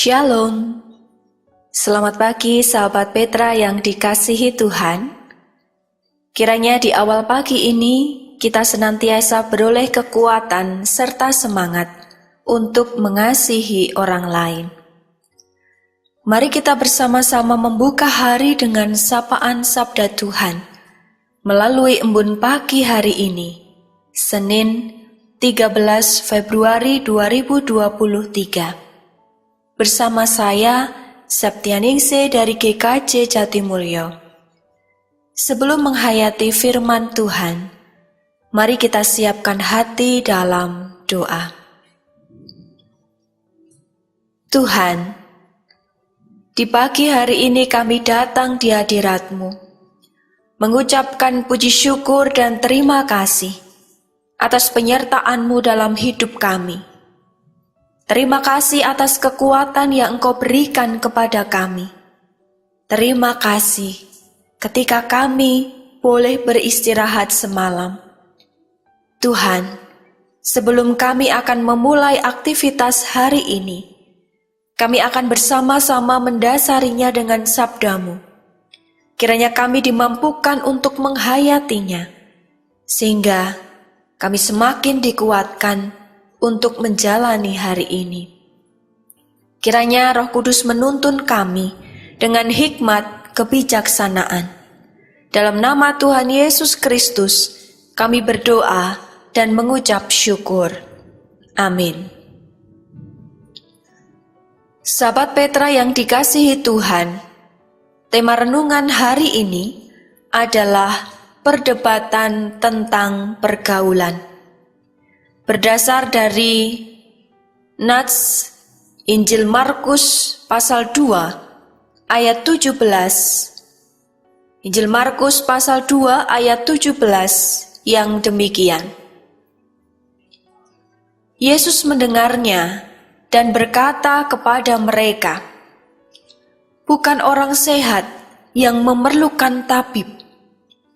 Shalom. Selamat pagi sahabat Petra yang dikasihi Tuhan. Kiranya di awal pagi ini kita senantiasa beroleh kekuatan serta semangat untuk mengasihi orang lain. Mari kita bersama-sama membuka hari dengan sapaan sabda Tuhan melalui embun pagi hari ini, Senin 13 Februari 2023. Bersama saya, Septianingsih dari GKJ Jatimulyo. Sebelum menghayati firman Tuhan, mari kita siapkan hati dalam doa. Tuhan, di pagi hari ini kami datang di hadirat-Mu, mengucapkan puji syukur dan terima kasih atas penyertaan-Mu dalam hidup kami. Terima kasih atas kekuatan yang Engkau berikan kepada kami. Terima kasih ketika kami boleh beristirahat semalam. Tuhan, sebelum kami akan memulai aktivitas hari ini, kami akan bersama-sama mendasarinya dengan sabda-Mu. Kiranya kami dimampukan untuk menghayatinya, sehingga kami semakin dikuatkan untuk menjalani hari ini. Kiranya Roh Kudus menuntun kami dengan hikmat kebijaksanaan. Dalam nama Tuhan Yesus Kristus, kami berdoa dan mengucap syukur. Amin. Sahabat Petra yang dikasihi Tuhan, tema renungan hari ini adalah perdebatan tentang pergaulan. Berdasar dari Nats Injil Markus pasal 2 ayat 17. Injil Markus pasal 2 ayat 17 yang demikian. Yesus mendengarnya dan berkata kepada mereka, "Bukan orang sehat yang memerlukan tabib,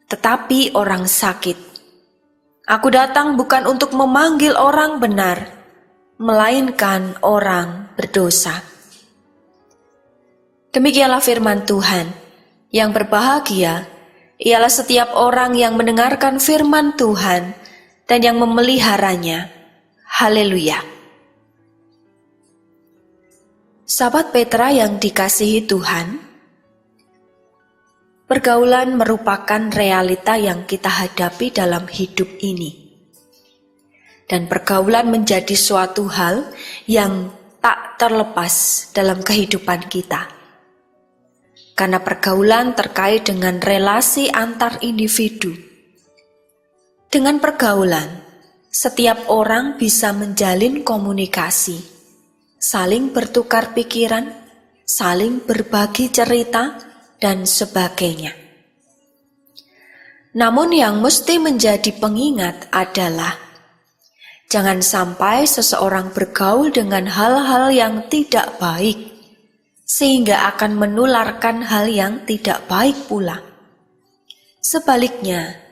tetapi orang sakit. Aku datang bukan untuk memanggil orang benar, melainkan orang berdosa." Demikianlah firman Tuhan. Yang berbahagia ialah setiap orang yang mendengarkan firman Tuhan dan yang memeliharanya. Haleluya. Sahabat Petra yang dikasihi Tuhan, pergaulan merupakan realita yang kita hadapi dalam hidup ini. Dan pergaulan menjadi suatu hal yang tak terlepas dalam kehidupan kita. Karena pergaulan terkait dengan relasi antar individu. Dengan pergaulan, setiap orang bisa menjalin komunikasi, saling bertukar pikiran, saling berbagi cerita, dan sebagainya. Namun yang mesti menjadi pengingat adalah jangan sampai seseorang bergaul dengan hal-hal yang tidak baik, sehingga akan menularkan hal yang tidak baik pula. Sebaliknya,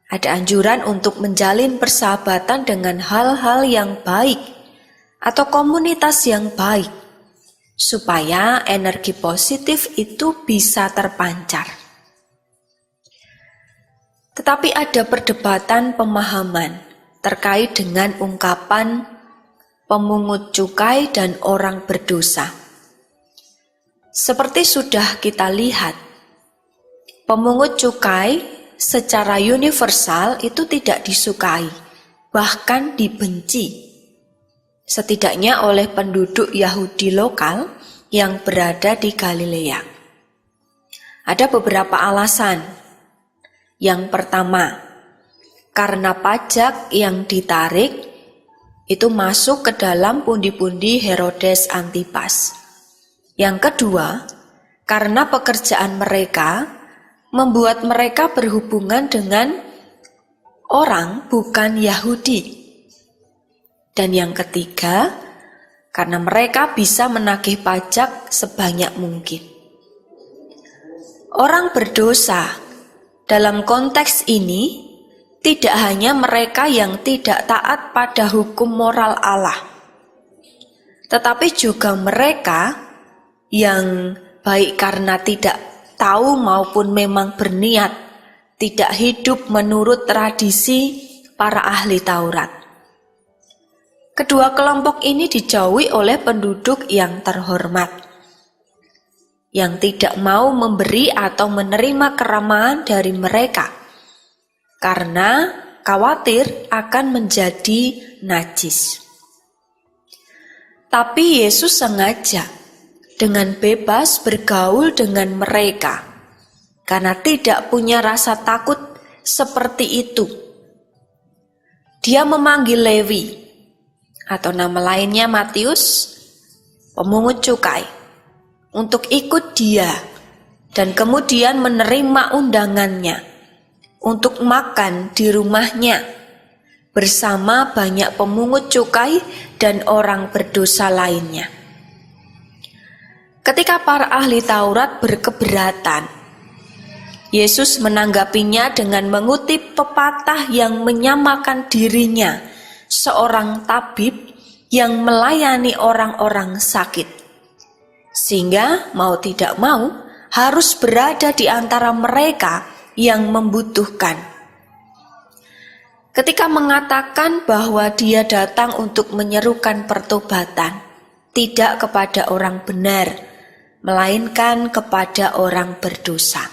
ada anjuran untuk menjalin persahabatan dengan hal-hal yang baik atau komunitas yang baik, supaya energi positif itu bisa terpancar. Tetapi ada perdebatan pemahaman terkait dengan ungkapan pemungut cukai dan orang berdosa. Seperti sudah kita lihat, pemungut cukai secara universal itu tidak disukai, bahkan dibenci. Setidaknya oleh penduduk Yahudi lokal yang berada di Galilea. Ada beberapa alasan. Yang pertama, karena pajak yang ditarik itu masuk ke dalam pundi-pundi Herodes Antipas. Yang kedua, karena pekerjaan mereka membuat mereka berhubungan dengan orang bukan Yahudi. Dan yang ketiga, karena mereka bisa menagih pajak sebanyak mungkin. Orang berdosa dalam konteks ini tidak hanya mereka yang tidak taat pada hukum moral Allah, tetapi juga mereka yang baik karena tidak tahu maupun memang berniat tidak hidup menurut tradisi para ahli Taurat. Kedua kelompok ini dijauhi oleh penduduk yang terhormat, yang tidak mau memberi atau menerima keramahan dari mereka, karena khawatir akan menjadi najis. Tapi Yesus sengaja dengan bebas bergaul dengan mereka, karena tidak punya rasa takut seperti itu. Dia memanggil Lewi, atau nama lainnya Matius, pemungut cukai, untuk ikut dia dan kemudian menerima undangannya untuk makan di rumahnya bersama banyak pemungut cukai dan orang berdosa lainnya. Ketika para ahli Taurat berkeberatan, Yesus menanggapinya dengan mengutip pepatah yang menyamakan dirinya seorang tabib yang melayani orang-orang sakit, sehingga mau tidak mau harus berada di antara mereka yang membutuhkan. Ketika mengatakan bahwa dia datang untuk menyerukan pertobatan, tidak kepada orang benar, melainkan kepada orang berdosa.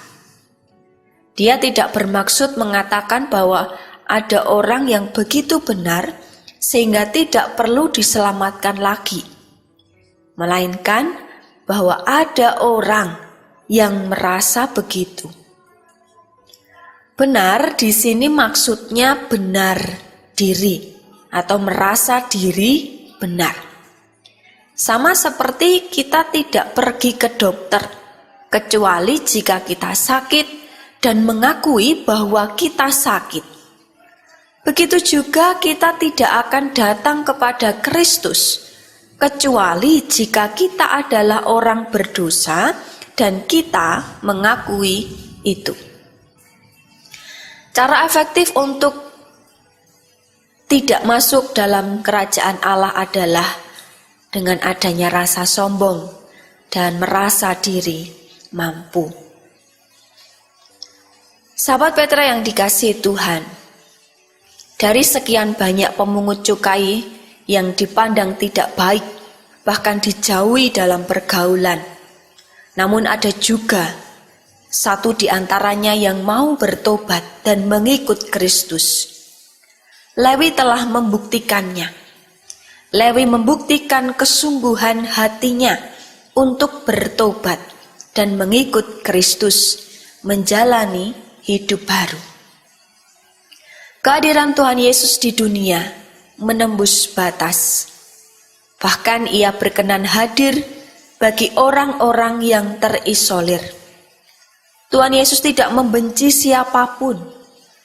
Dia tidak bermaksud mengatakan bahwa ada orang yang begitu benar sehingga tidak perlu diselamatkan lagi, melainkan bahwa ada orang yang merasa begitu. Benar di sini maksudnya benar diri atau merasa diri benar. Sama seperti kita tidak pergi ke dokter kecuali jika kita sakit dan mengakui bahwa kita sakit. Begitu juga kita tidak akan datang kepada Kristus kecuali jika kita adalah orang berdosa dan kita mengakui itu. Cara efektif untuk tidak masuk dalam kerajaan Allah adalah dengan adanya rasa sombong dan merasa diri mampu. Sahabat Petra yang dikasihi Tuhan, dari sekian banyak pemungut cukai yang dipandang tidak baik, bahkan dijauhi dalam pergaulan, namun ada juga satu di antaranya yang mau bertobat dan mengikut Kristus. Lewi telah membuktikannya. Lewi membuktikan kesungguhan hatinya untuk bertobat dan mengikut Kristus, menjalani hidup baru. Kehadiran Tuhan Yesus di dunia menembus batas. Bahkan ia berkenan hadir bagi orang-orang yang terisolir. Tuhan Yesus tidak membenci siapapun,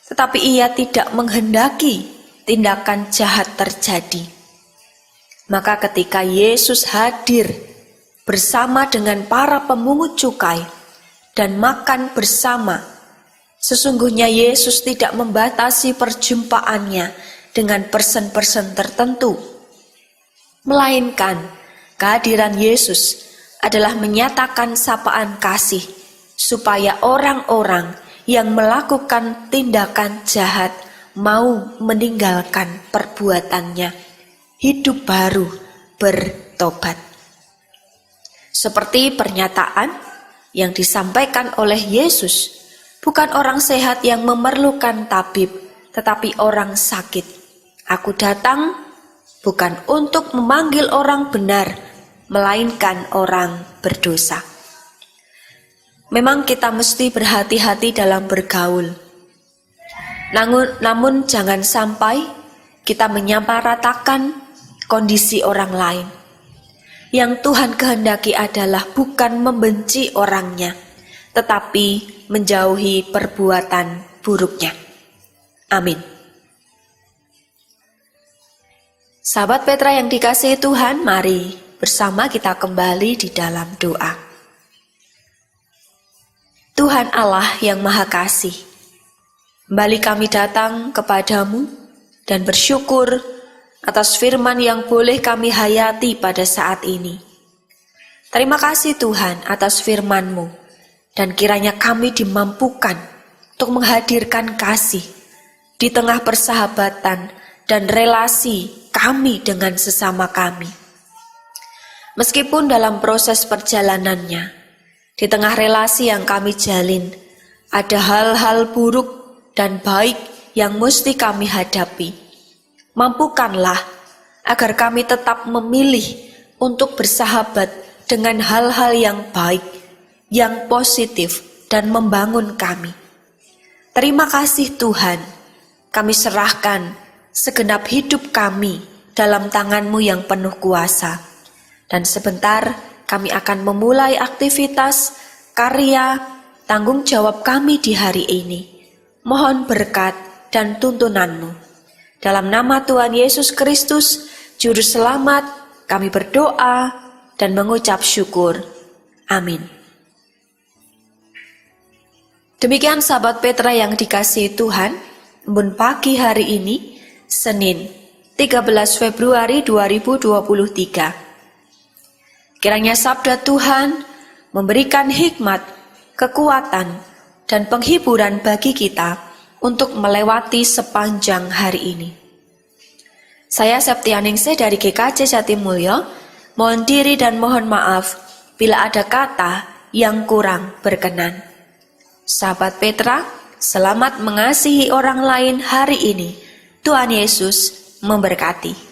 tetapi ia tidak menghendaki tindakan jahat terjadi. Maka ketika Yesus hadir bersama dengan para pemungut cukai dan makan bersama, sesungguhnya Yesus tidak membatasi perjumpaannya dengan person-person tertentu, melainkan kehadiran Yesus adalah menyatakan sapaan kasih supaya orang-orang yang melakukan tindakan jahat mau meninggalkan perbuatannya, hidup baru, bertobat. Seperti pernyataan yang disampaikan oleh Yesus, bukan orang sehat yang memerlukan tabib, tetapi orang sakit. Aku datang bukan untuk memanggil orang benar, melainkan orang berdosa. Memang kita mesti berhati-hati dalam bergaul. Namun jangan sampai kita menyamaratakan kondisi orang lain. Yang Tuhan kehendaki adalah bukan membenci orangnya, tetapi menjauhi perbuatan buruknya. Amin. Sahabat Petra yang dikasihi Tuhan, mari bersama kita kembali di dalam doa. Tuhan Allah yang Maha Kasih, kembali kami datang kepadamu dan bersyukur atas firman yang boleh kami hayati pada saat ini. Terima kasih Tuhan atas firman-Mu, dan kiranya kami dimampukan untuk menghadirkan kasih di tengah persahabatan dan relasi kami dengan sesama kami. Meskipun dalam proses perjalanannya, di tengah relasi yang kami jalin, ada hal-hal buruk dan baik yang mesti kami hadapi. Mampukanlah agar kami tetap memilih untuk bersahabat dengan hal-hal yang baik, yang positif dan membangun kami. Terima kasih Tuhan, kami serahkan segenap hidup kami dalam tangan-Mu yang penuh kuasa. Dan sebentar kami akan memulai aktivitas, karya, tanggung jawab kami di hari ini. Mohon berkat dan tuntunan-Mu. Dalam nama Tuhan Yesus Kristus, Juru Selamat, kami berdoa dan mengucap syukur. Amin. Demikian sahabat Petra yang dikasihi Tuhan, embun pagi hari ini, Senin, 13 Februari 2023. Kiranya sabda Tuhan memberikan hikmat, kekuatan, dan penghiburan bagi kita untuk melewati sepanjang hari ini. Saya Septianingsih dari GKJ Jatimulyo, mohon diri dan mohon maaf bila ada kata yang kurang berkenan. Sahabat Petra, selamat mengasihi orang lain hari ini. Tuhan Yesus memberkati.